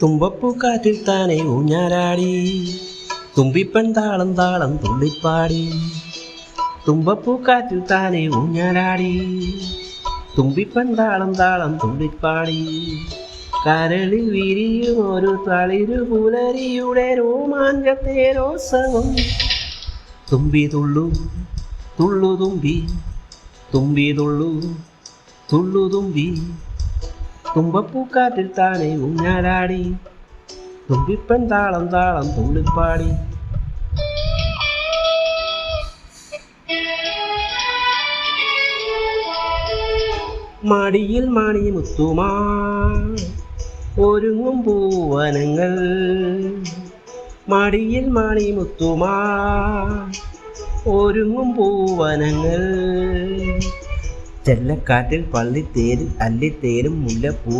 തുമ്പപ്പൂക്കാറ്റിൽ താനെ ഊഞ്ഞാലാടി, തുമ്പിപ്പൻ താളം താളം തുള്ളിപ്പാടി. തുമ്പപ്പൂക്കാറ്റിൽ താനെ ഊഞ്ഞാലാടി, തുമ്പിപ്പൻ താളം താളം തുള്ളിപ്പാടി. കരളിൽ വിരിയും ഒരു തളിരു പുലരിയുടെ രോമാഞ്ചത്തേരോത്സവം. തുമ്പി തുള്ളു തുള്ളു തുമ്പി, തുമ്പി തുള്ളു തുള്ളു തുമ്പി. തുമ്പപ്പൂക്കാറ്റിൽ താനെ ഊഞ്ഞാലാടി, തുമ്പിപ്പൻ താളം താളം തുള്ളിപ്പാടി. മടിയിൽ മണിമുത്തുമാ ഒരുങ്ങും പൂവനങ്ങൾ, മടിയിൽ മണിമുത്തുമാ ഒരുങ്ങും പൂവനങ്ങൾ. ചെല്ലക്കാറ്റിൽ പള്ളിത്തേരും അല്ലിത്തേരും മുല്ലപ്പൂ.